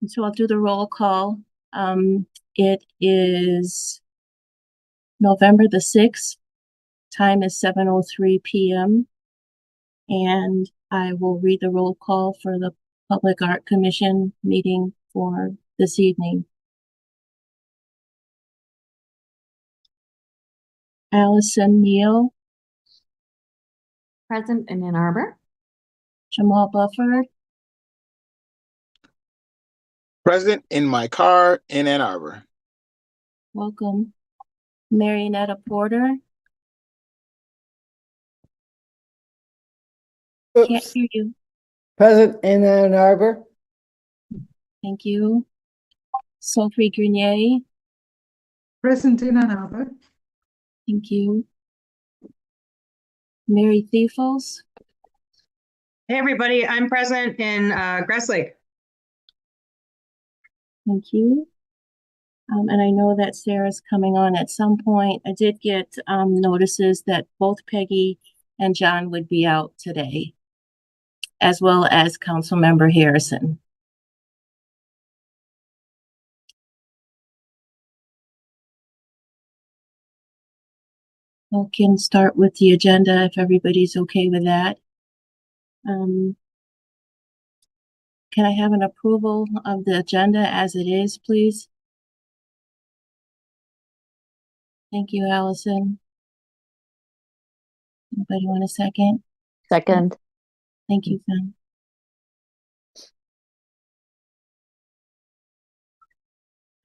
So I'll do the roll call. It is November the 6th. Time is 7:03 p.m. And I will read the roll call for the Public Art Commission meeting for this evening. Allison Neal, Present in Ann Arbor. Jamal Bufford, Present in my car in Ann Arbor. welcome. Marionetta Porter, can't hear you. Present in Ann Arbor. Thank you. Sophie Grenier, Present in Ann Arbor. thank you. Mary Thiefels, Hey, everybody, I'm present in Grass Lake. thank you. And I know that Sarah's coming on at some point. I did get notices that both Peggy and John would be out today, as well as Councilmember Harrison. We can start with the agenda if everybody's okay with that. Can I have an approval of the agenda as it is, please? Thank you, Allison. Anybody want a second? Second. Thank you, Finn.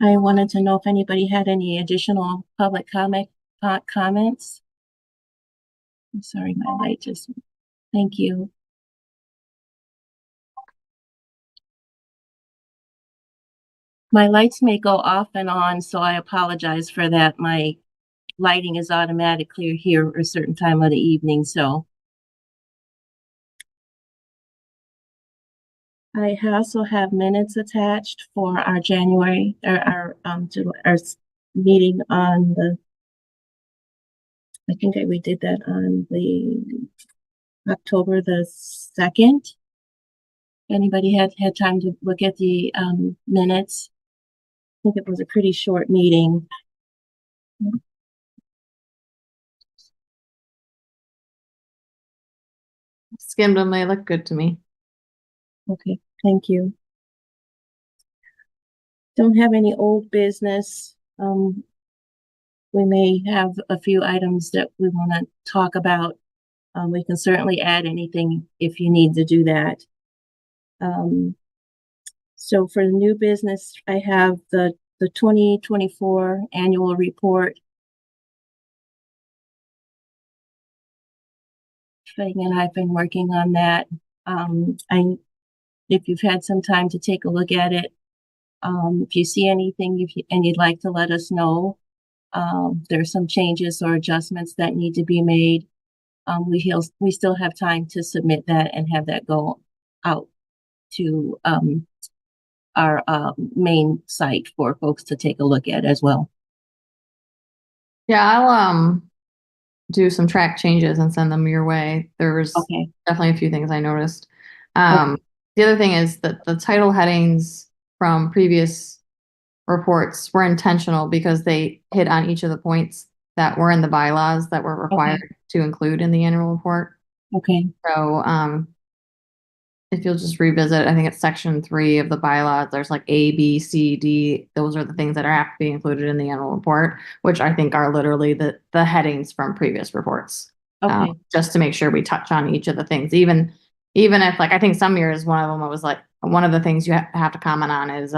I wanted to know if anybody had any additional public comments. I'm sorry, my light just, thank you. My lights may go off and on, so I apologize for that. My lighting is automatically here at a certain time of the evening, so. I also have minutes attached for our January, our meeting on the, I think we did that on the October the 2nd. Anybody had time to look at the minutes? I think it was a pretty short meeting. Skimmed them, they look good to me. Okay, thank you. Don't have any old business. We may have a few items that we want to talk about. We can certainly add anything if you need to do that. So for the new business, I have the 2024 annual report. Fang and I've been working on that. If you've had some time to take a look at it, if you see anything and you'd like to let us know, there's some changes or adjustments that need to be made. We still have time to submit that and have that go out to our main site for folks to take a look at as well. Yeah, I'll do some track changes and send them your way. There was definitely a few things I noticed. The other thing is that the title headings from previous reports were intentional because they hit on each of the points that were in the bylaws that were required to include in the annual report. Okay. So if you'll just revisit, I think it's section 3 of the bylaws, there's like A, B, C, D. Those are the things that have to be included in the annual report, which I think are literally the headings from previous reports. Okay. Just to make sure we touch on each of the things, even if, like, I think some years one of them was like, one of the things you have to comment on is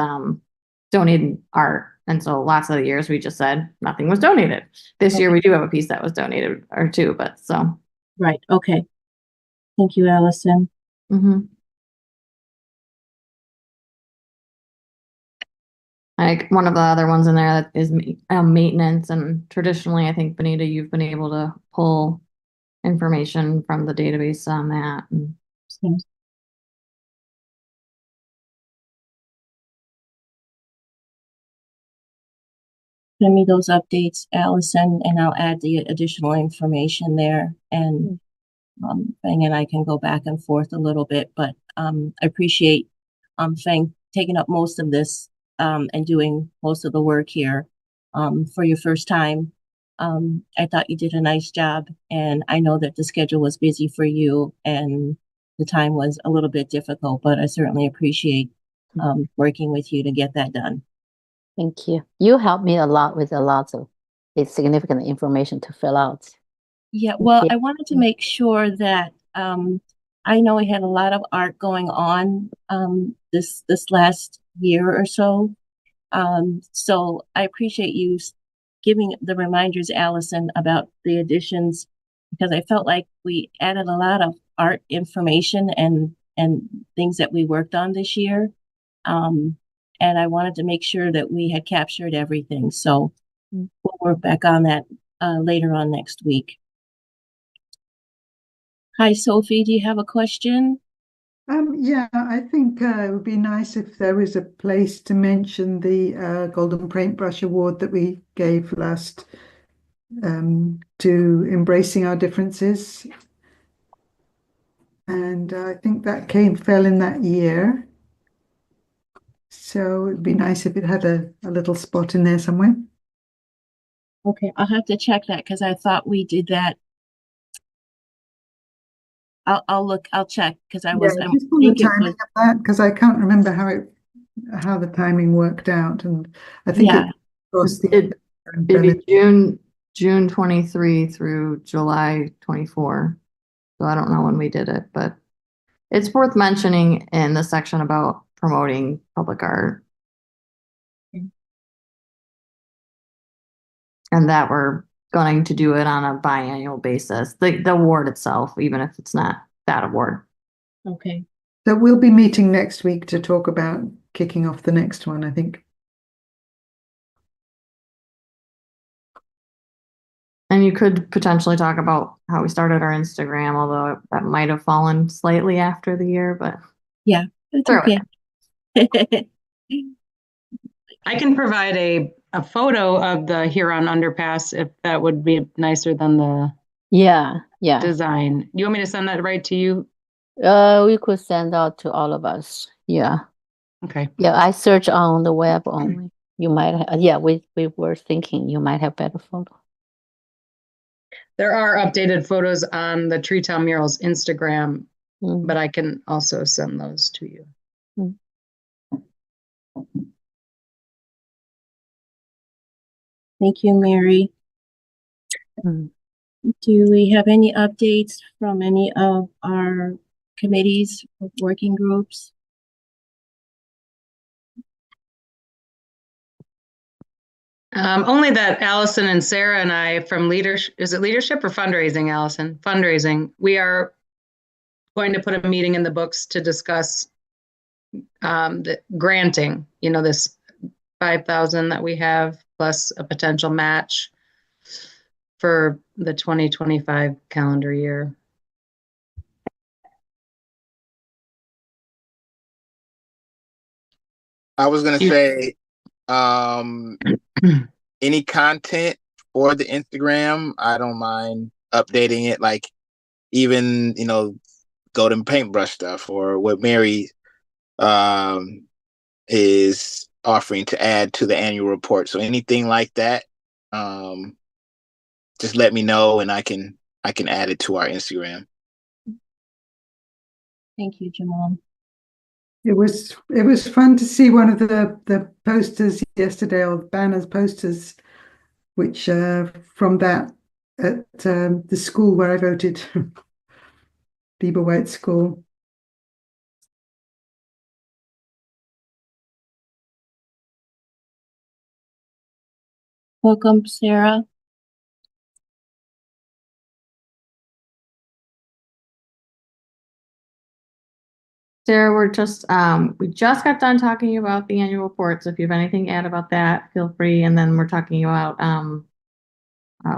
donated art. And so lots of the years we just said nothing was donated. This year we do have a piece that was donated or two, but so. Right. Okay. Thank you, Allison. Like one of the other ones in there that is maintenance, and traditionally I think, Benita, you've been able to pull information from the database on that. Send me those updates, Allison, and I'll add the additional information there. And Fang and I can go back and forth a little bit, but I appreciate Fang taking up most of this and doing most of the work here for your first time. I thought you did a nice job, and I know that the schedule was busy for you and the time was a little bit difficult, but I certainly appreciate working with you to get that done. Thank you. You helped me a lot with a lot of significant information to fill out. Yeah, well, Yeah. I wanted to make sure that I know we had a lot of art going on this last year or so. So I appreciate you giving the reminders, Allison, about the additions, because I felt like we added a lot of art information and things that we worked on this year. And I wanted to make sure that we had captured everything. So we'll work back on that later on next week. Hi, Sophie, do you have a question? Yeah, I think it would be nice if there was a place to mention the Golden Paintbrush Award that we gave last to embracing our differences. And I think that fell in that year. So it'd be nice if it had a little spot in there somewhere. Okay, I'll have to check that because I thought we did that. I'll check because I was, Yeah, I just on the think it timing was, of that, because I can't remember how the timing worked out, and I think yeah. it was It'd be June 23 through July 24. So I don't know when we did it, but it's worth mentioning in the section about promoting public art. And that we're going to do it on a biannual basis, the award itself, even if it's not that award. Okay. So we'll be meeting next week to talk about kicking off the next one, I think. And you could potentially talk about how we started our Instagram, although that might have fallen slightly after the year, but Yeah, it's throw okay. I can provide a photo of the Huron underpass if that would be nicer than the Yeah. design. You want me to send that right to you? We could send out to all of us. Yeah. Okay. Yeah, I search on the web only. You might have, yeah, we were thinking you might have better photo. There are updated photos on the Tree Town Murals Instagram, but I can also send those to you. Thank you, Mary. Do we have any updates from any of our committees or working groups? Only that Allison and Sarah and I from leadership, is it leadership or fundraising, Allison? Fundraising. We are going to put a meeting in the books to discuss the granting, this 5,000 that we have plus a potential match for the 2025 calendar year. I was gonna say, any content for the Instagram, I don't mind updating it, like even golden paintbrush stuff or what Mary is offering to add to the annual report. So anything like that, just let me know and I can add it to our Instagram. Thank you, Jamal. It was fun to see one of the posters yesterday, or banners, posters, which from that at the school where I voted, Lieber White School. Welcome, Sarah. Sarah, we just got done talking about the annual report. So if you have anything to add about that, feel free. And then we're talking about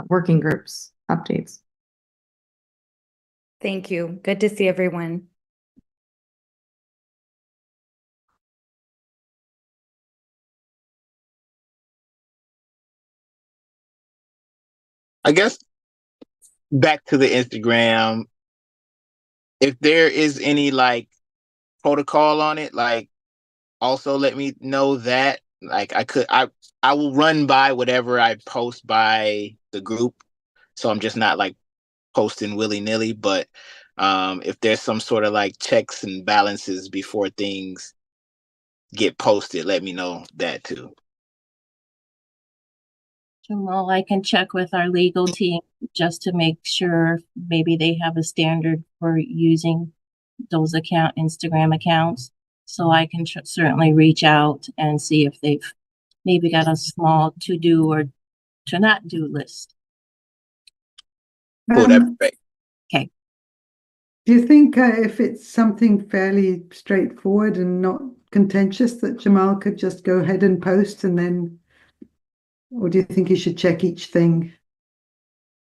working groups updates. Thank you. Good to see everyone. I guess back to the Instagram, if there is any like protocol on it, like also let me know that. Like I will run by whatever I post by the group. So I'm just not like posting willy-nilly, but if there's some sort of like checks and balances before things get posted, let me know that too. Jamal, I can check with our legal team just to make sure maybe they have a standard for using those Instagram accounts. So I can certainly reach out and see if they've maybe got a small to do or to not do list. Cool, that'd be great. Okay. Do you think if it's something fairly straightforward and not contentious that Jamal could just go ahead and post and then, or do you think he should check each thing?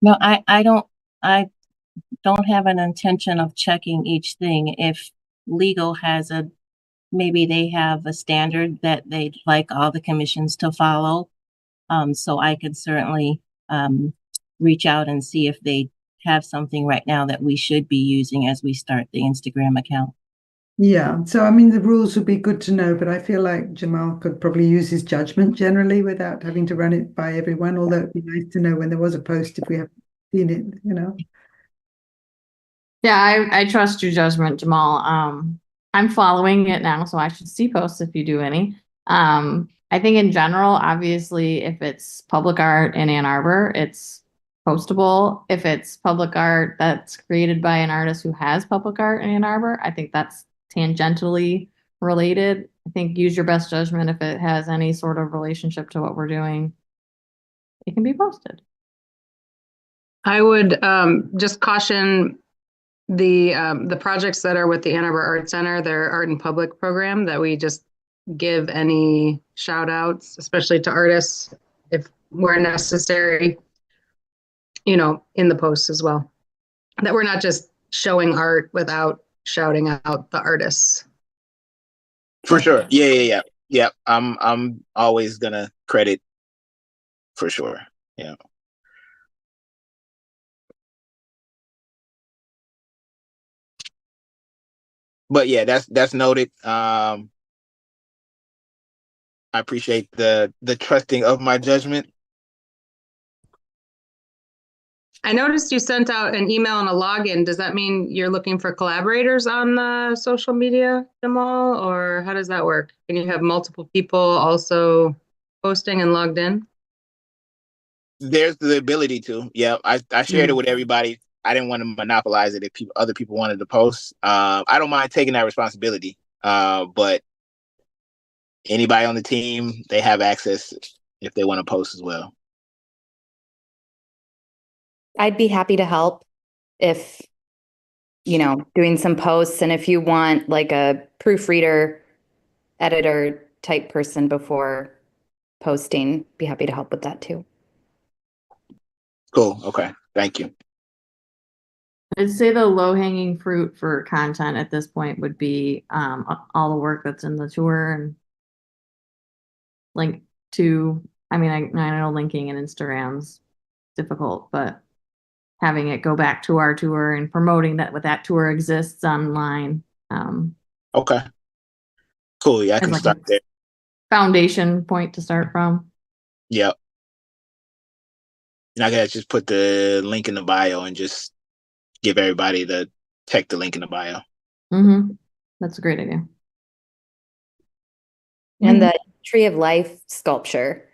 No, I don't have an intention of checking each thing. If legal has maybe they have a standard that they'd like all the commissions to follow. So I could certainly reach out and see if they have something right now that we should be using as we start the Instagram account. Yeah, so I mean, the rules would be good to know, but I feel like Jamal could probably use his judgment generally without having to run it by everyone, although it'd be nice to know when there was a post if we haven't seen it, you know? Yeah, I trust your judgment, Jamal. I'm following it now, so I should see posts if you do any. I think in general, obviously, if it's public art in Ann Arbor, it's postable. If it's public art that's created by an artist who has public art in Ann Arbor, I think that's tangentially related. I think use your best judgment if it has any sort of relationship to what we're doing. It can be posted. I would just caution the projects that are with the Ann Arbor Art Center, their Art in Public program, that we just give any shout outs, especially to artists, if where necessary, you know, in the posts as well. That we're not just showing art without shouting out the artists. For sure. Yeah. I'm always gonna credit for sure. Yeah. But yeah, that's noted. I appreciate the trusting of my judgment. I noticed you sent out an email and a login. Does that mean you're looking for collaborators on the social media, Jamal, or how does that work? Can you have multiple people also posting and logged in? There's the ability to. Yeah, I shared it with everybody. I didn't want to monopolize it if other people wanted to post. I don't mind taking that responsibility. But anybody on the team, they have access if they want to post as well. I'd be happy to help if, you know, doing some posts, and if you want like a proofreader, editor type person before posting, be happy to help with that too. Cool. Okay. Thank you. I'd say the low-hanging fruit for content at this point would be all the work that's in the tour and link to, I mean, I know linking and Instagram's difficult, but having it go back to our tour and promoting that what that tour exists online. Okay. Cool. Yeah, I can like start there. Foundation point to start from. Yep. And I gotta just put the link in the bio and just give everybody the link in the bio. Mm-hmm. That's a great idea. And the Tree of Life sculpture,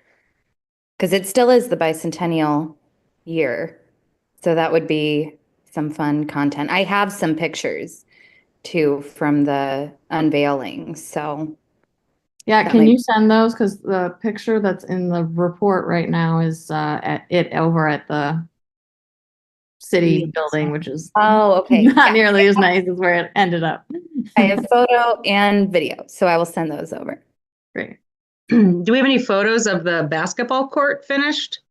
because it still is the bicentennial year. So that would be some fun content. I have some pictures too from the unveiling. So yeah, can you send those? Because the picture that's in the report right now is over at the city building, which is okay, not nearly as nice as where it ended up. I have photo and video, so I will send those over. Great. Do we have any photos of the basketball court finished?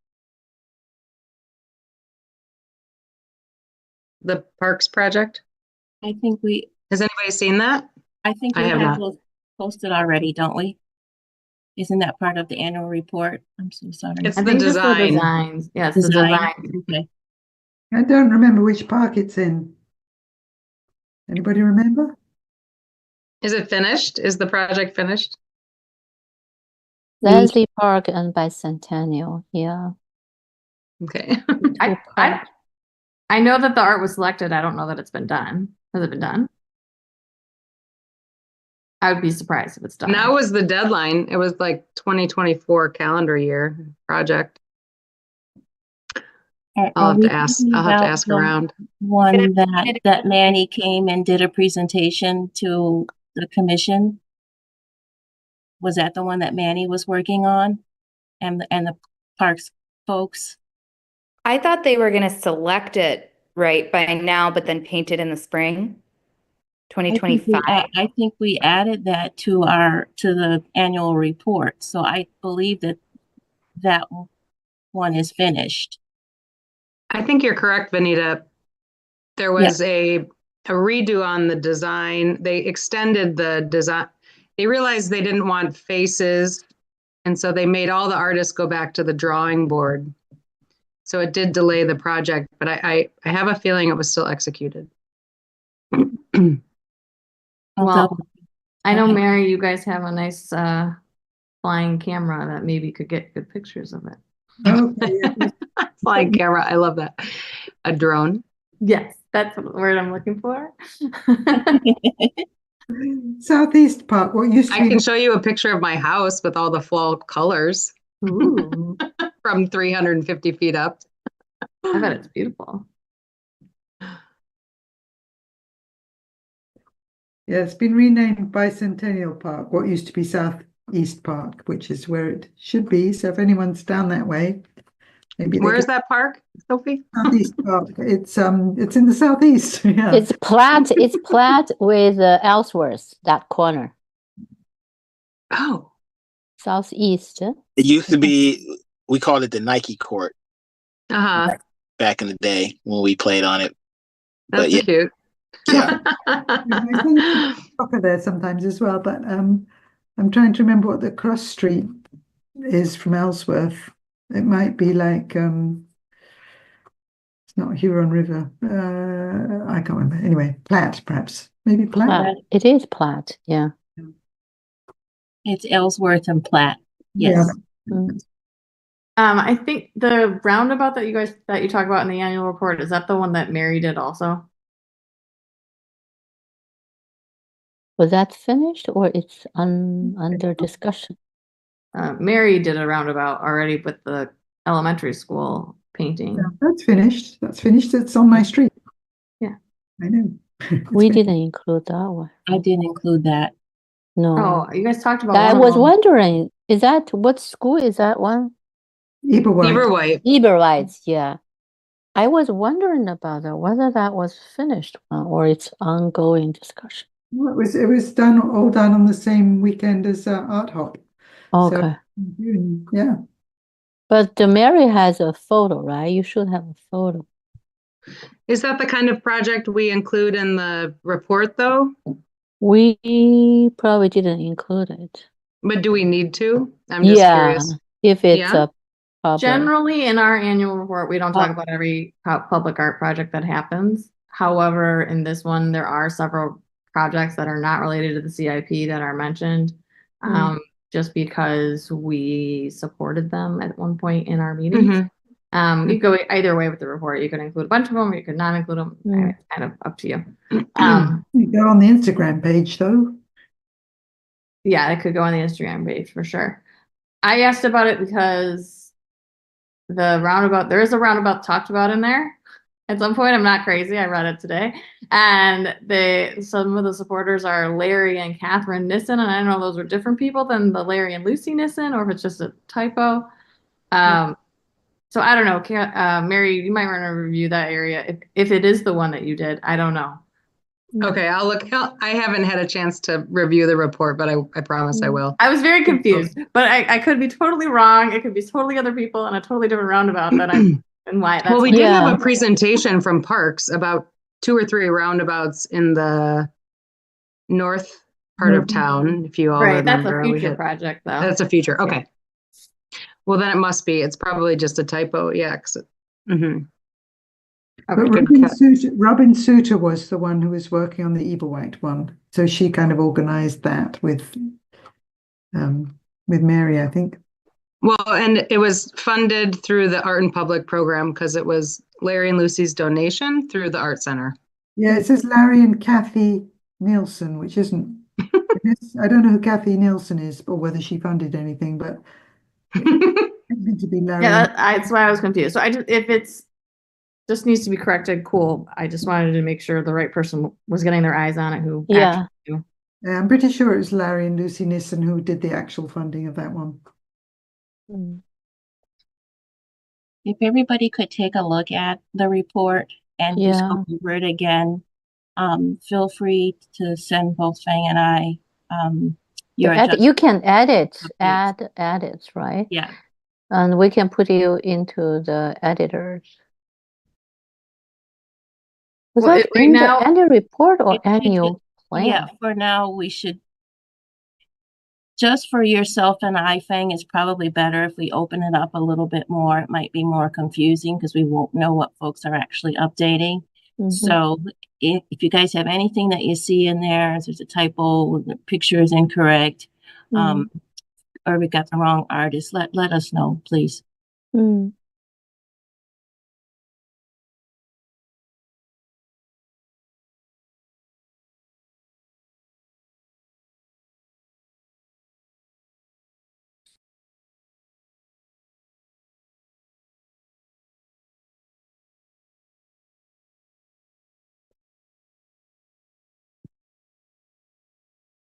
The Parks project? I think Has anybody seen that? I think we have those posted already, don't we? Isn't that part of the annual report? I'm so sorry. It's I the think design. just the designs. Yes, the design. Okay. I don't remember which park it's in. Anybody remember? Is it finished? Is the project finished? Leslie Park and Bicentennial. Yeah. Okay. I know that the art was selected. I don't know that it's been done. Has it been done? I would be surprised if it's done. Now was the deadline. It was like 2024 calendar year project. I'll have to ask around. One that Manny came and did a presentation to the commission. Was that the one that Manny was working on, and the parks folks? I thought they were going to select it right by now, but then paint it in the spring, 2025. I think we added that to the annual report. So I believe that one is finished. I think you're correct, Vanita. There was a redo on the design. They extended the design. They realized they didn't want faces, and so they made all the artists go back to the drawing board. So it did delay the project, but I have a feeling it was still executed. Well, I know, Mary, you guys have a nice flying camera that maybe could get good pictures of it. Okay. Flying camera, I love that. A drone. Yes, that's the word I'm looking for. Southeast Park, what used to I be can show you a picture of my house with all the fall colors. Ooh. From 350 feet up. I bet it's beautiful. Yeah, it's been renamed Bicentennial Park, what used to be Southeast Park, which is where it should be. So if anyone's down that way, maybe Where is that park, Sophie? Southeast Park. It's in the southeast. Yeah. It's Platt. It's Platt with Ellsworth, that corner. Oh. Southeast. It used to be, we called it the Nike court back in the day when we played on it. That's cute. Yeah. Soccer there sometimes as well, but I'm trying to remember what the cross street is from Ellsworth. It might be like it's not Huron River. I can't remember. Anyway, Platt, perhaps. Maybe Platt. It is Platt, yeah. It's Ellsworth and Platt. Yes. Yeah. I think the roundabout that you talk about in the annual report, is that the one that Mary did also? Was that finished or it's under discussion? Mary did a roundabout already with the elementary school painting. Yeah, that's finished. That's finished. It's on my street. Yeah. I know. We didn't include that one. I didn't include that. No. Oh, you guys talked about I one was of them. wondering, is that what school is that one? Eberwhite. Eberwhite, yeah. I was wondering about that, whether that was finished or it's ongoing discussion. Well, it was all done on the same weekend as Art Hop. Okay. So, yeah. But Mary has a photo, right? You should have a photo. Is that the kind of project we include in the report, though? We probably didn't include it. But do we need to? I'm just curious. If it's a public. Generally, in our annual report, we don't talk about every public art project that happens. However, in this one, there are several projects that are not related to the CIP that are mentioned, just because we supported them at one point in our meetings. You could go either way with the report. You could include a bunch of them, or you could not include them. It's kind of up to you. You go on the Instagram page, though. Yeah, it could go on the Instagram page for sure. I asked about it because the roundabout, there is a roundabout talked about in there. At some point, I'm not crazy. I read it today, and some of the supporters are Larry and Catherine Nissen, and I don't know if those are different people than the Larry and Lucy Nissen, or if it's just a typo. So I don't know. Mary, you might want to review that area if it is the one that you did. I don't know. Okay, I'll look. I haven't had a chance to review the report, but I promise I will. I was very confused, but I could be totally wrong. It could be totally other people on a totally different roundabout that I'm. And why? Well, we did have a presentation from Parks about 2 or 3 roundabouts in the north part of town. If you all remember, that's a future project, though. That's a future. Okay. Well, then it must be. It's probably just a typo. Yeah. But Robin Suter was the one who was working on the Eberwhite one, so she kind of organized that with with Mary, I think. Well, and it was funded through the Art in Public program because it was Larry and Lucy's donation through the Art Center. Yeah, it says Larry and Kathy Nielsen, which isn't. I don't know who Kathy Nielsen is or whether she funded anything, but it needs to be Larry. Yeah, that's why I was confused. So if it's just needs to be corrected, cool. I just wanted to make sure the right person was getting their eyes on it who Yeah. actually knew. I'm pretty sure it was Larry and Lucy Nissen who did the actual funding of that one. Mm. If everybody could take a look at the report and just Yeah. go over it again, feel free to send both Fang and I your You can edit, updates. add edits, right? Yeah. And we can put you into the editors. Was Well, that right in now- the annual report or It should annual plan? Yeah, for now we should just for yourself and I, Fang, it's probably better if we open it up a little bit more. It might be more confusing because we won't know what folks are actually updating. Mhm. So if you guys have anything that you see in there, if there's a typo, the picture is incorrect, Mm. or we got the wrong artist, let us know, please. Mm.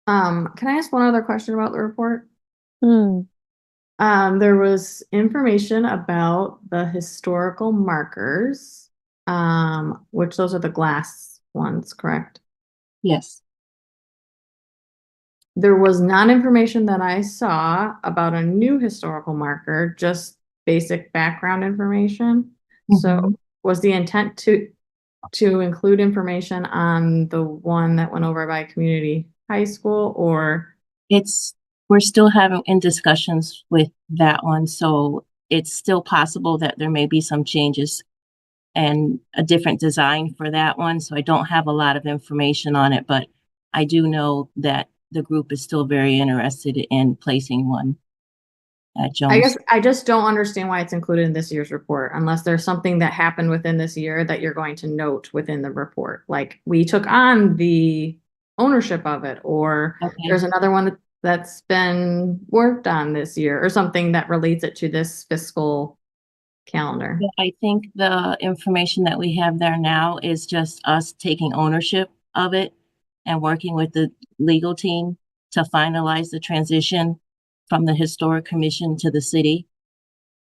Can I ask one other question about the report? Mm. There was information about the historical markers, which those are the glass ones, correct? Yes. There was not information that I saw about a new historical marker, just basic background information. So was the intent to include information on the one that went over by community high school, or We're still having in discussions with that one, so it's still possible that there may be some changes and a different design for that one. So I don't have a lot of information on it, but I do know that the group is still very interested in placing one at Jones. I guess I just don't understand why it's included in this year's report, unless there's something that happened within this year that you're going to note within the report. Like we took on the ownership of it, or there's another one that's been worked on this year, or something that relates it to this fiscal calendar. I think the information that we have there now is just us taking ownership of it and working with the legal team to finalize the transition from the historic commission to the city.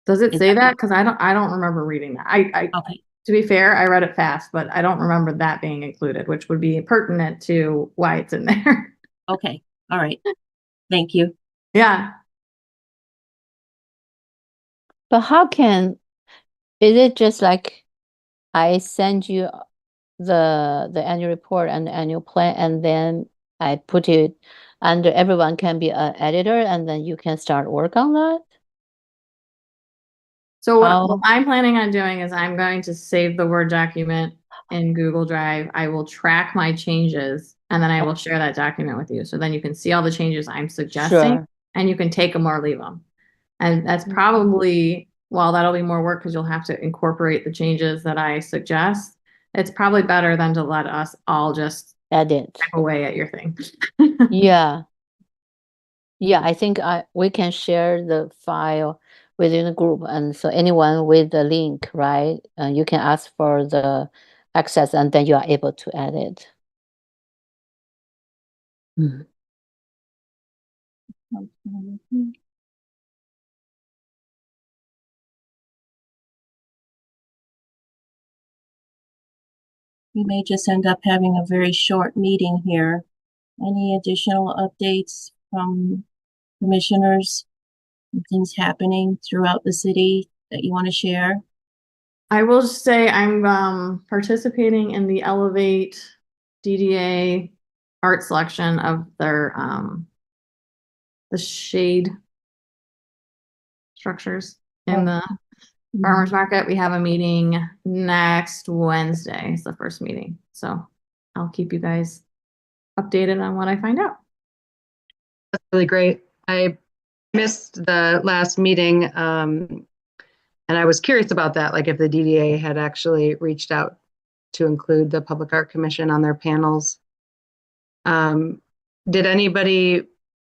Does it say that? Because I don't remember reading that. Okay. To be fair, I read it fast, but I don't remember that being included, which would be pertinent to why it's in there. Okay. All right. Thank you. Yeah. But is it just like I send you the annual report and the annual plan, and then I put it under everyone can be an editor, and then you can start work on that? So what I'm planning on doing is I'm going to save the Word document in Google Drive. I will track my changes, and then I will share that document with you. So then you can see all the changes I'm suggesting, and you can take them or leave them. And that's probably, while that'll be more work because you'll have to incorporate the changes that I suggest, it's probably better than to let us all just edit away at your thing. Yeah. Yeah, I think we can share the file within the group, and so anyone with the link, right? You can ask for the access, and then you are able to edit. Mm. We may just end up having a very short meeting here. Any additional updates from commissioners? Things happening throughout the city that you want to share? I will say I'm participating in the Elevate DDA art selection of their the shade structures in the farmers market. We have a meeting next Wednesday. It's the first meeting. So I'll keep you guys updated on what I find out. That's really great. I missed the last meeting, and I was curious about that, like if the DDA had actually reached out to include the Public Art Commission on their panels. Did anybody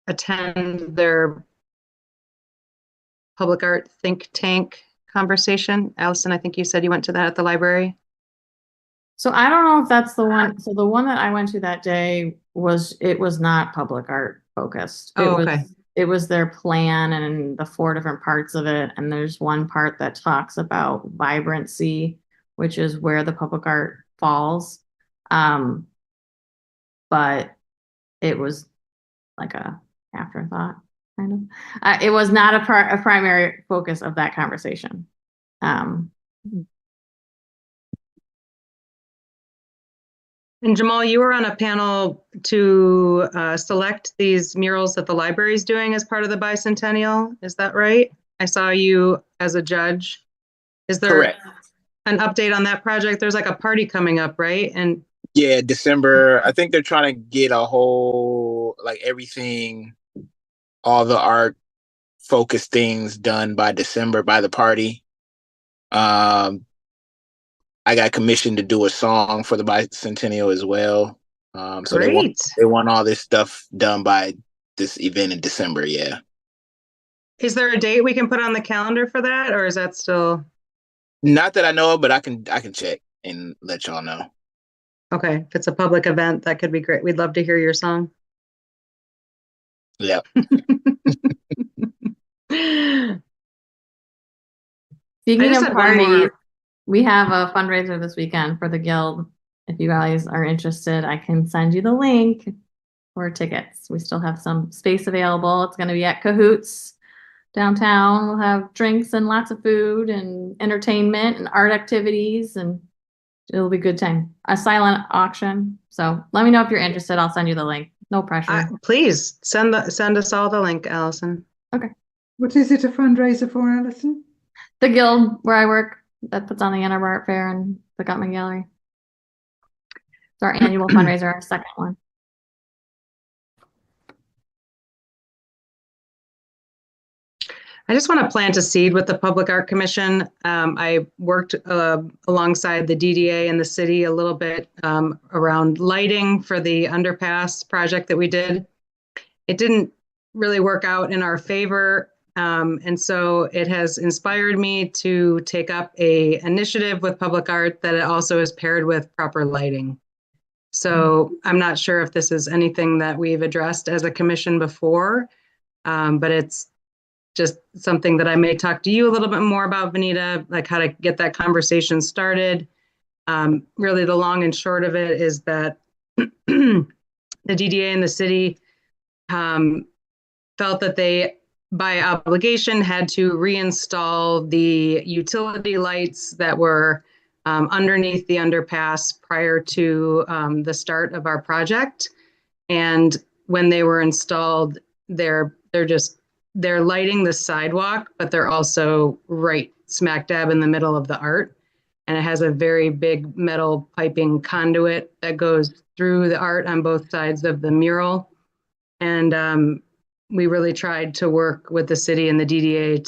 attend their public art think tank conversation? Allison, I think you said you went to that at the library. So I don't know if that's the one. So the one that I went to that day was not public art focused. Oh, okay. It was their plan and the 4 different parts of it. And there's one part that talks about vibrancy, which is where the public art falls. But it was like a afterthought, kind of. It was not a primary focus of that conversation. And Jamal, you were on a panel to select these murals that the library is doing as part of the bicentennial. Is that right? I saw you as a judge. Is there Correct. an update on that project? There's like a party coming up, right? And Yeah, December. I think they're trying to get a whole, like everything, all the art focused things done by December by the party. I got commissioned to do a song for the bicentennial as well. So great. They want all this stuff done by this event in December. Yeah. Is there a date we can put on the calendar for that, or is that still? Not that I know of, but I can check and let y'all know. Okay, if it's a public event, that could be great. We'd love to hear your song. Yeah. Speaking of parties, we have a fundraiser this weekend for the Guild. If you guys are interested, I can send you the link for tickets. We still have some space available. It's going to be at Cahoots downtown. We'll have drinks and lots of food and entertainment and art activities, and it'll be a good time. A silent auction. So let me know if you're interested. I'll send you the link. No pressure. Please send us all the link, Allison. Okay. What is it a fundraiser for, Allison? The Guild where I work that puts on the Arbor Art Fair and the Gutman Gallery. It's our annual fundraiser, our second one. I just want to plant a seed with the Public Art Commission. I worked alongside the DDA and the city a little bit around lighting for the underpass project that we did. It didn't really work out in our favor. And so it has inspired me to take up an initiative with public art that it also is paired with proper lighting. So I'm not sure if this is anything that we've addressed as a commission before, but it's just something that I may talk to you a little bit more about, Vanita, like how to get that conversation started. Really, the long and short of it is that the DDA and the city felt that they, by obligation, had to reinstall the utility lights that were underneath the underpass prior to the start of our project. And when they were installed, they're lighting the sidewalk, but they're also right smack dab in the middle of the art. And it has a very big metal piping conduit that goes through the art on both sides of the mural. And we really tried to work with the city and the DDA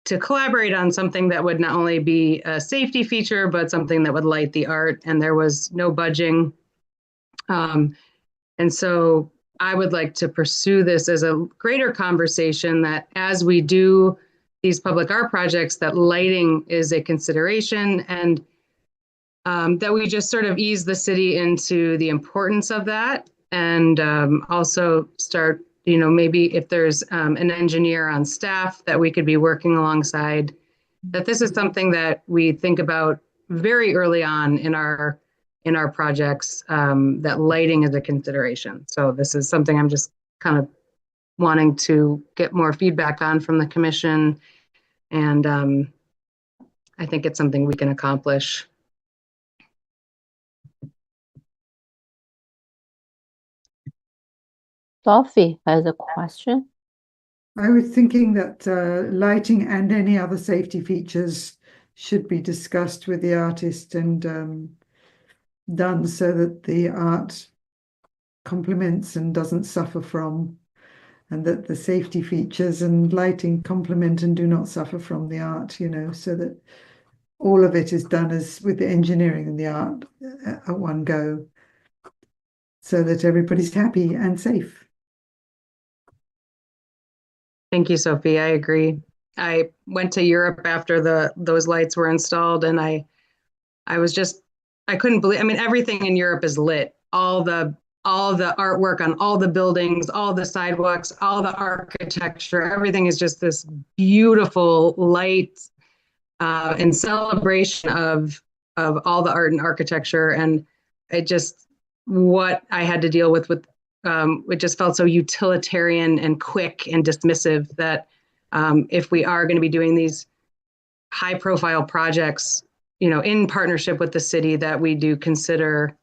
to collaborate on something that would not only be a safety feature, but something that would light the art. And there was no budging. And so I would like to pursue this as a greater conversation that as we do these public art projects, that lighting is a consideration, and that we just sort of ease the city into the importance of that. And also start, maybe if there's an engineer on staff that we could be working alongside, that this is something that we think about very early on in our projects, that lighting is a consideration. So this is something I'm just kind of wanting to get more feedback on from the commission. And I think it's something we can accomplish. Sophie has a question. I was thinking that lighting and any other safety features should be discussed with the artist and done so that the art complements and doesn't suffer from and that the safety features and lighting complement and do not suffer from the art, so that all of it is done as with the engineering and the art at one go, so that everybody's happy and safe. Thank you, Sophie. I agree. I went to Europe after those lights were installed, and I couldn't believe. I mean, everything in Europe is lit. All the artwork on all the buildings, all the sidewalks, all the architecture, everything is just this beautiful light and celebration of all the art and architecture. And it just, what I had to deal with it just felt so utilitarian and quick and dismissive that if we are going to be doing these high profile projects, in partnership with the city, that we do consider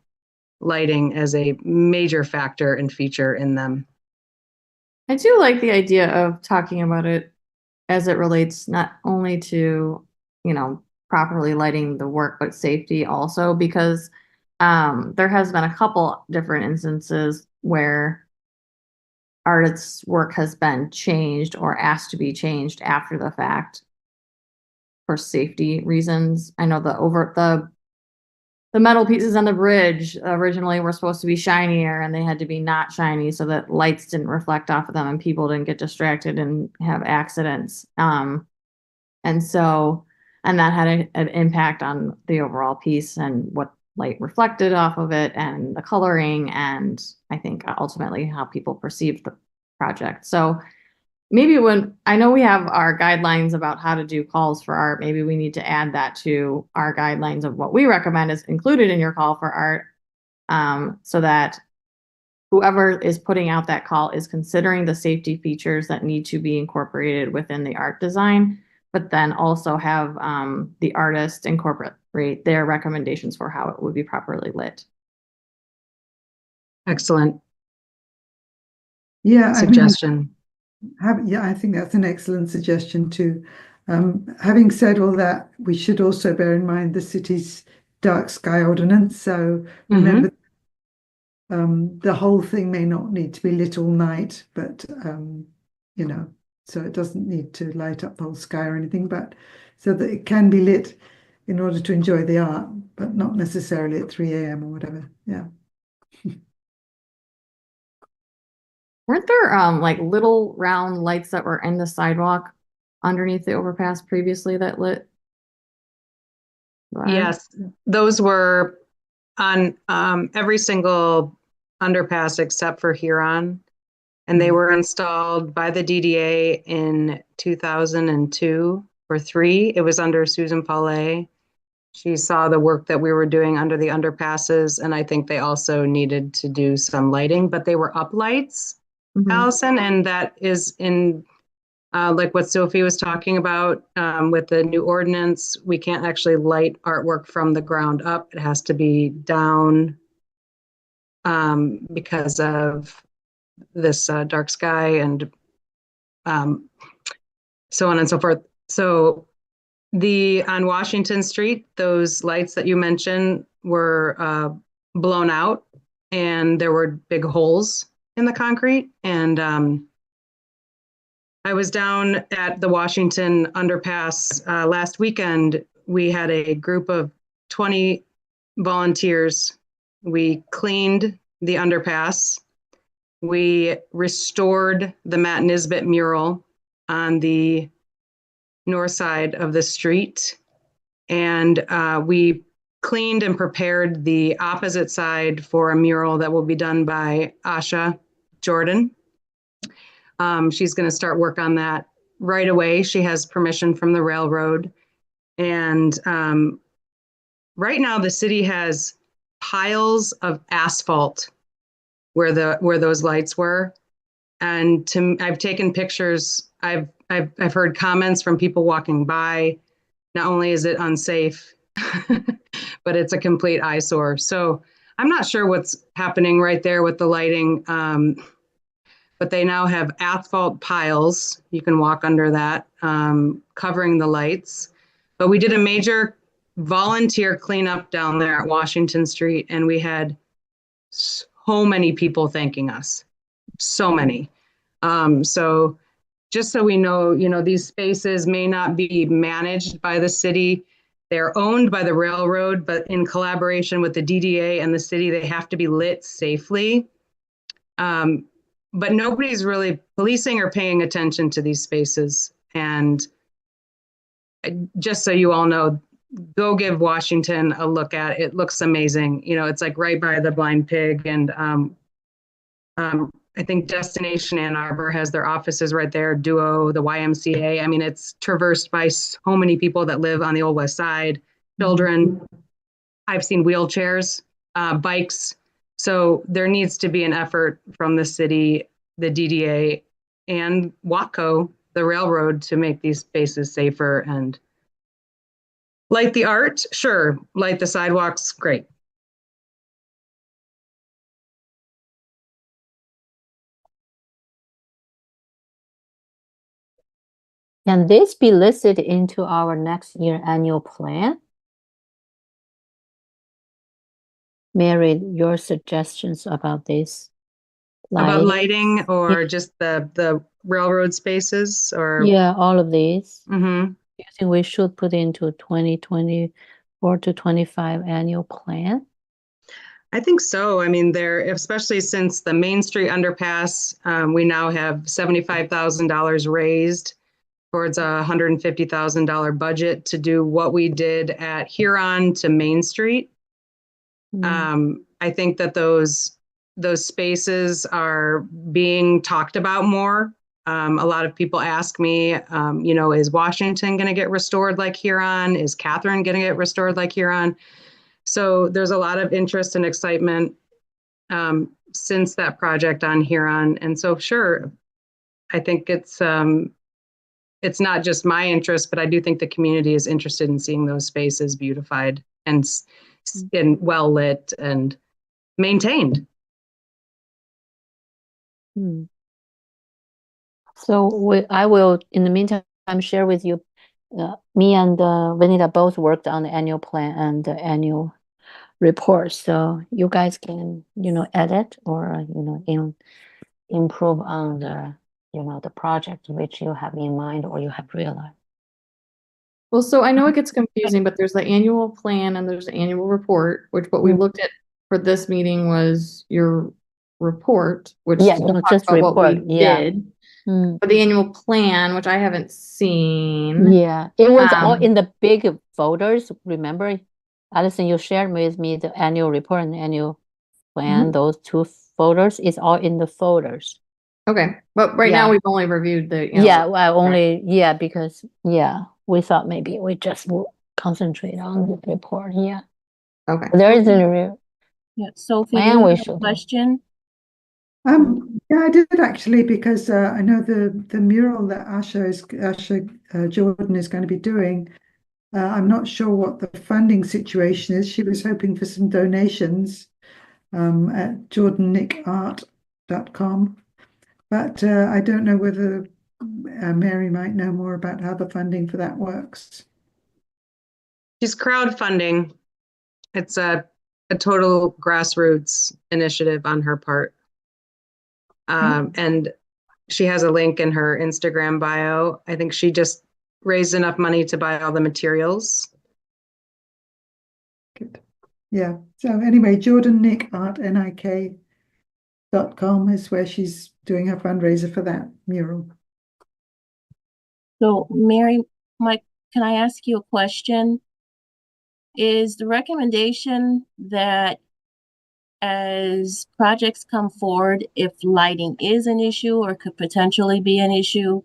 lighting as a major factor and feature in them. I do like the idea of talking about it as it relates not only to, properly lighting the work, but safety also, because there has been a couple different instances where artists' work has been changed or asked to be changed after the fact for safety reasons. I know the metal pieces on the bridge originally were supposed to be shinier, and they had to be not shiny so that lights didn't reflect off of them and people didn't get distracted and have accidents. And that had an impact on the overall piece and what light reflected off of it and the coloring, and I think ultimately how people perceived the project. So maybe when I know we have our guidelines about how to do calls for art, maybe we need to add that to our guidelines of what we recommend is included in your call for art, so that whoever is putting out that call is considering the safety features that need to be incorporated within the art design, but then also have the artist incorporate their recommendations for how it would be properly lit. Excellent. Yeah, suggestion. I think that's an excellent suggestion too. Having said all that, we should also bear in mind the city's dark sky ordinance. So remember, the whole thing may not need to be lit all night, but so it doesn't need to light up the whole sky or anything, but so that it can be lit in order to enjoy the art, but not necessarily at 3 a.m. or whatever. Yeah. Weren't there like little round lights that were in the sidewalk underneath the overpass previously that lit? Yes, those were on every single underpass except for Huron. And they were installed by the DDA in 2002 or 3. It was under Susan Paulet. She saw the work that we were doing under the underpasses, and I think they also needed to do some lighting, but they were up lights, Allison, and that is in like what Sophie was talking about with the new ordinance. We can't actually light artwork from the ground up. It has to be down because of this dark sky and so on and so forth. So on Washington Street, those lights that you mentioned were blown out, and there were big holes in the concrete. And I was down at the Washington underpass last weekend. We had a group of 20 volunteers. We cleaned the underpass. We restored the Matt Nisbet mural on the north side of the street. And we cleaned and prepared the opposite side for a mural that will be done by Asha Jordan. She's going to start work on that right away. She has permission from the railroad. And right now the city has piles of asphalt where those lights were. And I've taken pictures. I've heard comments from people walking by. Not only is it unsafe, but it's a complete eyesore. So I'm not sure what's happening right there with the lighting, but they now have asphalt piles. You can walk under that, covering the lights. But we did a major volunteer cleanup down there at Washington Street, and we had so many people thanking us. So many. So just so we know, these spaces may not be managed by the city. They're owned by the railroad, but in collaboration with the DDA and the city, they have to be lit safely. But nobody's really policing or paying attention to these spaces. And just so you all know, go give Washington a look at it. It looks amazing. It's like right by the Blind Pig, and I think Destination Ann Arbor has their offices right there, Duo, the YMCA. I mean, it's traversed by so many people that live on the Old West Side, children. I've seen wheelchairs, bikes. So there needs to be an effort from the city, the DDA, and WACO, the railroad, to make these spaces safer. And light the art, sure. Light the sidewalks, great. Can this be listed into our next year annual plan? Mary, your suggestions about this? About lighting or just the railroad spaces, or yeah, all of these. Mm-hmm. Do you think we should put into 2024 to 25 annual plan? I think so. I mean, especially since the Main Street underpass, we now have $75,000 raised towards a $150,000 budget to do what we did at Huron to Main Street. I think that those spaces are being talked about more. A lot of people ask me, is Washington going to get restored like Huron? Is Catherine going to get restored like Huron? So there's a lot of interest and excitement since that project on Huron. And so, sure, I think it's not just my interest, but I do think the community is interested in seeing those spaces beautified and well lit and maintained. So I will, in the meantime, share with you. Me and Vanita both worked on the annual plan and the annual report, so you guys can, edit or improve on the, the project which you have in mind or you have realized. Well, so I know it gets confusing, but there's the annual plan and there's the annual report, which what we looked at for this meeting was your report, which just report, what we did. For the annual plan, which I haven't seen. Yeah, it was all in the big folders. Remember, Allison, you shared with me the annual report and the annual plan. Those two folders is all in the folders. Okay, but right now we've only reviewed the. Because we thought maybe we just will concentrate on the report. Yeah. Okay. There is a Sophie, do you have a question? Yeah, I did actually, because I know the mural that Asha Jordan is going to be doing. I'm not sure what the funding situation is. She was hoping for some donations at jordannickart.com, but I don't know whether Mary might know more about how the funding for that works. She's crowdfunding. It's a total grassroots initiative on her part. And she has a link in her Instagram bio. I think she just raised enough money to buy all the materials. Good. Yeah. So anyway, jordannickart.com is where she's doing her fundraiser for that mural. So Mary, Mike, can I ask you a question? Is the recommendation that as projects come forward, if lighting is an issue or could potentially be an issue,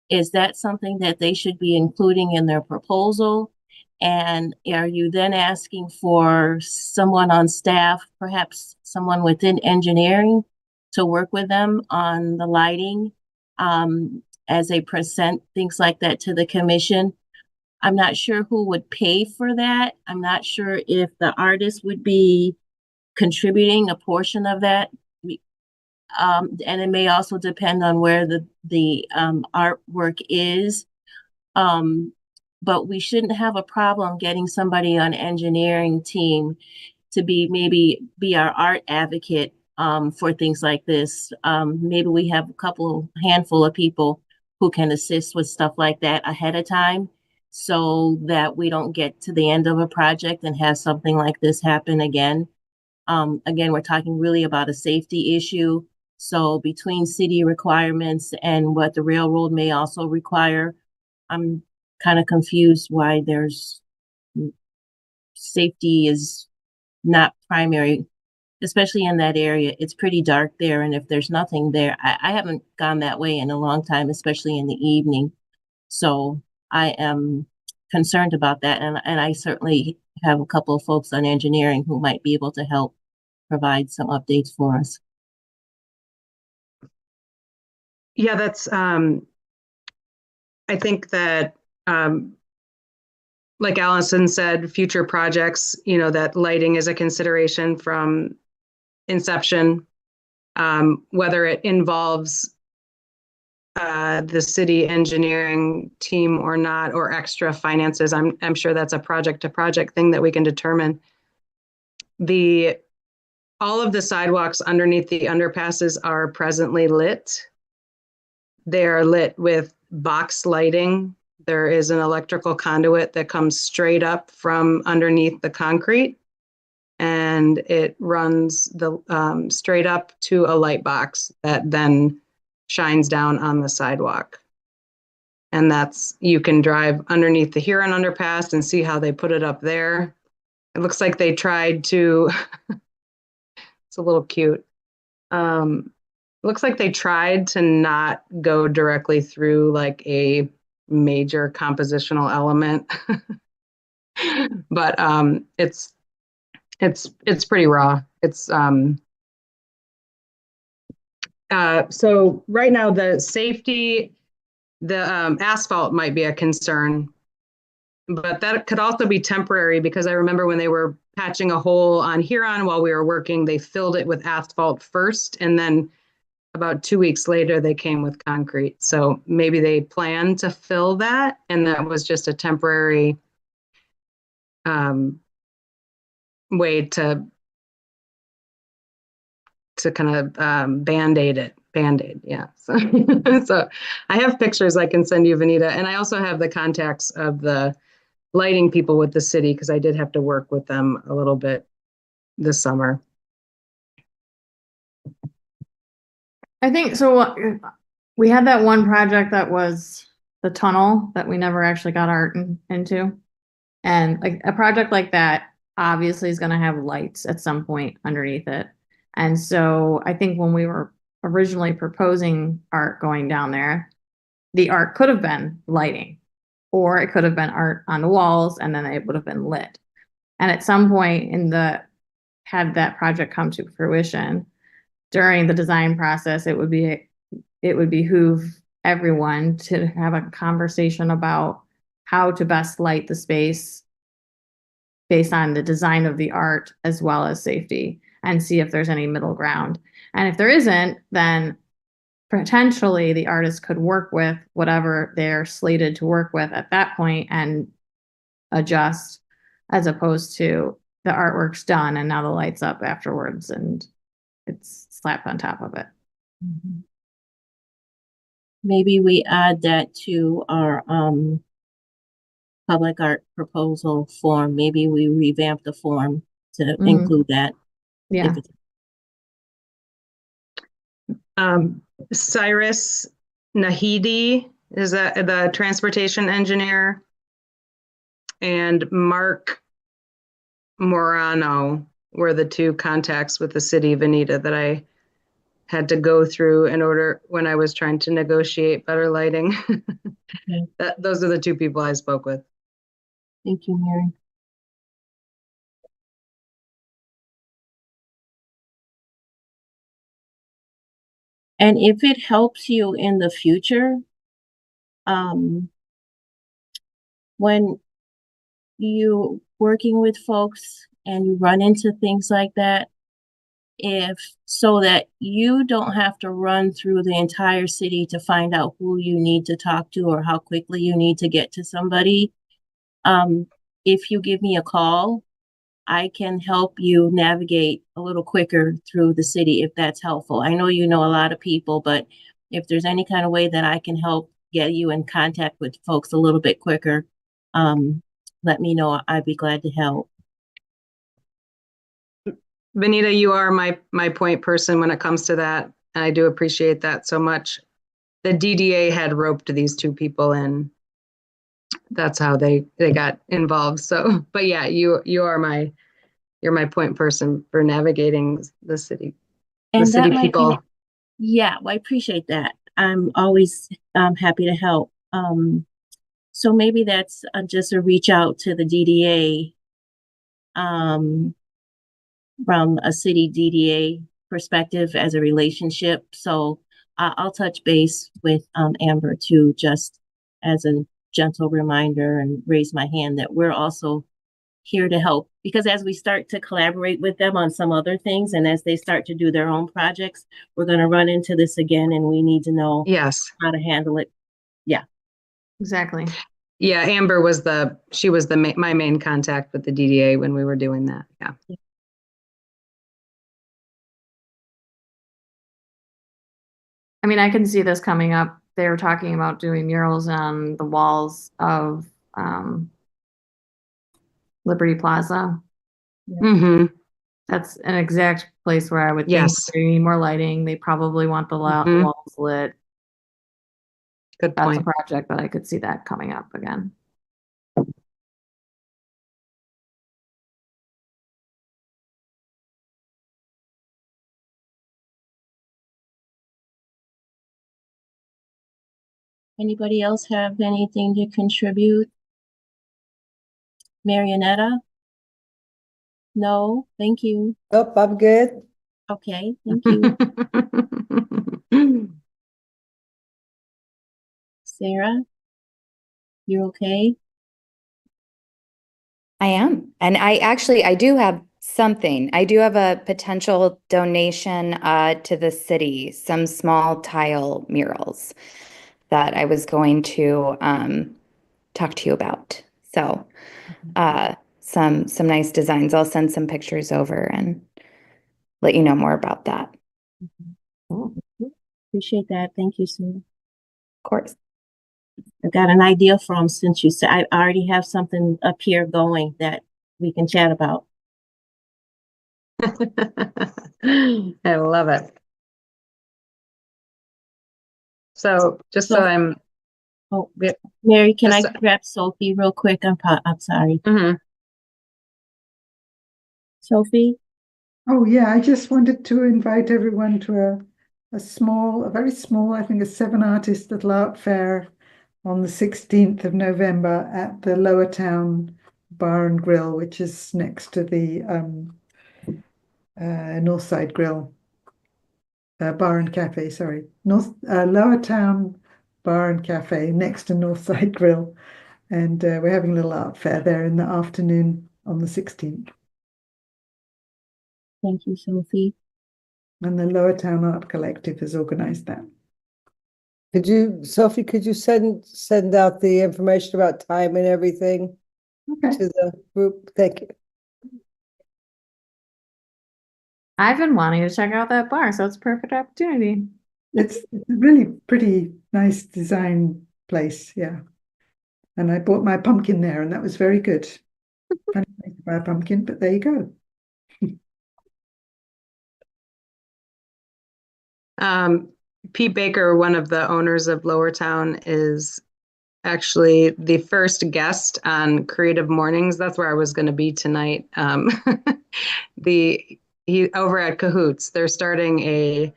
is that something that they should be including in their proposal? And are you then asking for someone on staff, perhaps someone within engineering, to work with them on the lighting as they present things like that to the commission? I'm not sure who would pay for that. I'm not sure if the artist would be contributing a portion of that. And it may also depend on where the artwork is. But we shouldn't have a problem getting somebody on engineering team to maybe be our art advocate for things like this. Maybe we have handful of people who can assist with stuff like that ahead of time so that we don't get to the end of a project and have something like this happen again. Again, we're talking really about a safety issue. So between city requirements and what the railroad may also require, I'm kind of confused why there's safety is not primary, especially in that area. It's pretty dark there. And if there's nothing there, I haven't gone that way in a long time, especially in the evening. So I am concerned about that. And I certainly have a couple of folks on engineering who might be able to help provide some updates for us. Yeah, that's, I think that, like Allison said, future projects, that lighting is a consideration from inception, whether it involves the city engineering team or not, or extra finances. I'm sure that's a project to project thing that we can determine. All of the sidewalks underneath the underpasses are presently lit. They are lit with box lighting. There is an electrical conduit that comes straight up from underneath the concrete, and it runs straight up to a light box that then shines down on the sidewalk. And you can drive underneath the Huron underpass and see how they put it up there. It looks like they tried to, it's a little cute. Looks like they tried to not go directly through like a major compositional element. But it's pretty raw. So right now the safety, the asphalt might be a concern, but that could also be temporary, because I remember when they were patching a hole on Huron while we were working, they filled it with asphalt first, and then about 2 weeks later, they came with concrete. So maybe they planned to fill that, and that was just a temporary way to kind of Band-Aid it. Band-Aid, yeah. So I have pictures I can send you, Vanita. And I also have the contacts of the lighting people with the city, because I did have to work with them a little bit this summer. I think so. We had that one project that was the tunnel that we never actually got art into. And like a project like that obviously is going to have lights at some point underneath it. And so I think when we were originally proposing art going down there, the art could have been lighting, or it could have been art on the walls, and then it would have been lit. And at some point had that project come to fruition, during the design process, it would behoove everyone to have a conversation about how to best light the space based on the design of the art as well as safety, and see if there's any middle ground. And if there isn't, then potentially the artist could work with whatever they're slated to work with at that point and adjust, as opposed to the artwork's done and now the light's up afterwards and it's slapped on top of it. Mm-hmm. Maybe we add that to our public art proposal form. Maybe we revamp the form to include that. Yeah. Cyrus Nahidi is the transportation engineer, and Mark Morano were the two contacts with the city of Vanita that I had to go through in order when I was trying to negotiate better lighting. Okay. Those are the two people I spoke with. Thank you, Mary. And if it helps you in the future, when you're working with folks and you run into things like that, so that you don't have to run through the entire city to find out who you need to talk to or how quickly you need to get to somebody, if you give me a call, I can help you navigate a little quicker through the city if that's helpful. I know you know a lot of people, but if there's any kind of way that I can help get you in contact with folks a little bit quicker, let me know. I'd be glad to help. Benita, you are my point person when it comes to that. And I do appreciate that so much. The DDA had roped these two people in. That's how they got involved. So, but yeah, you're my point person for navigating the city, the And city that might people. be, yeah, well, I appreciate that. I'm always happy to help. So maybe that's just a reach out to the DDA from a city DDA perspective as a relationship. So I'll touch base with Amber too, just as a gentle reminder and raise my hand that we're also here to help. Because as we start to collaborate with them on some other things and as they start to do their own projects, we're going to run into this again and we need to know Yes. how to handle it. Yeah. Exactly. Yeah, Amber was my main contact with the DDA when we were doing that. Yeah. I mean, I can see this coming up. They were talking about doing murals on the walls of Liberty Plaza. Mm-hmm. That's an exact place where I would think Yes. they need more lighting. They probably want the Mhm. walls lit. Good That's a point. project that I could see that coming up again. Anybody else have anything to contribute? Marionetta? No, thank you. Nope, I'm good. Okay, thank you. Sarah, you okay? I am. And I do have something. I do have a potential donation to the city, some small tile murals that I was going to talk to you about. So some nice designs. I'll send some pictures over and let you know more about that. Oh, appreciate that. Thank you, Sarah. Of course. I've got an idea from since you said I already have something up here going that we can chat about. I love it. So just so I'm. Oh, Mary, can I Just- grab Sophie real quick? I'm sorry. Mhm. Sophie? Oh, yeah, I just wanted to invite everyone to a very small, I think a 7 artist little art fair on the 16th of November at the Lower Town Bar and Grill, which is next to the Northside Grill. Bar and Cafe, sorry. Lower Town Bar and Cafe next to Northside Grill. And we're having a little art fair there in the afternoon on the 16th. Thank you, Sophie. And the Lower Town Art Collective has organized that. Sophie, could you send out the information about time and everything Okay. to the group? Thank you. I've been wanting to check out that bar, so it's a perfect opportunity. It's a really pretty nice design place, yeah. And I bought my pumpkin there, and that was very good. Funny place to buy a pumpkin, but there you go. Pete Baker, one of the owners of Lower Town, is actually the first guest on Creative Mornings. That's where I was going to be tonight. He over at Cahoots, they're starting a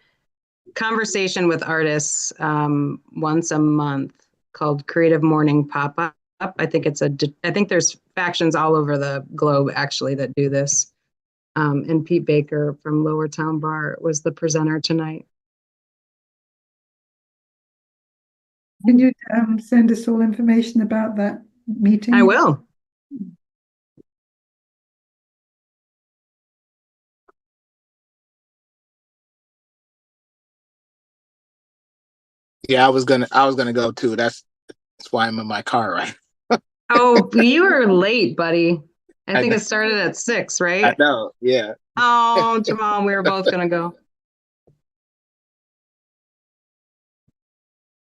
conversation with artists once a month called Creative Morning Pop-Up. I think there's factions all over the globe actually that do this. And Pete Baker from Lower Town Bar was the presenter tonight. Can you send us all information about that meeting? I will. Yeah, I was gonna go too. That's why I'm in my car, right? Oh, you were late, buddy. I think it started at 6, I right? know. Yeah. Oh, Jamal, we were both gonna go.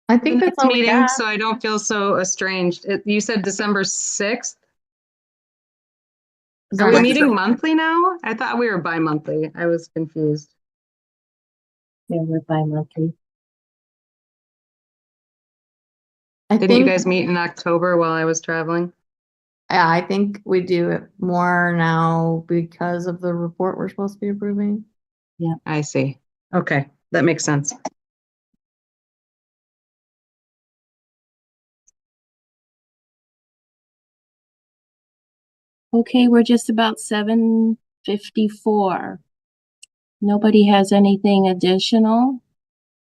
I The think that's next all we meeting, got. so I don't feel so estranged. You said December 6th? Are we What meeting December? monthly now? I thought we were bi-monthly. I was confused. Yeah, we're bi-monthly. I Didn't you think, guys meet in October while I was traveling? yeah, I think we do it more now because of the report we're supposed to be approving. I see. Okay, that makes sense. Okay, we're just about 7:54. Nobody has anything additional.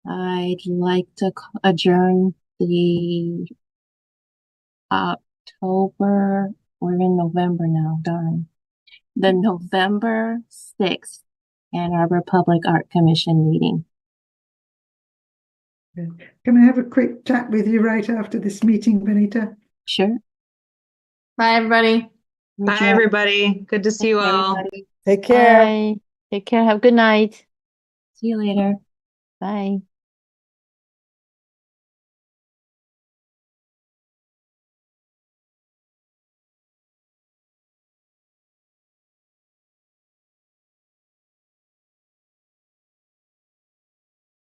I'd like to adjourn the October, we're in November now, darn. The November 6th Ann Arbor Public Art Commission meeting. Can I have a quick chat with you right after this meeting, Benita? Sure. Bye, everybody. Bye, Adjourn. everybody. Good to see you all. Everybody. Take care. Bye. Take care. Have a good night. See you later. Bye.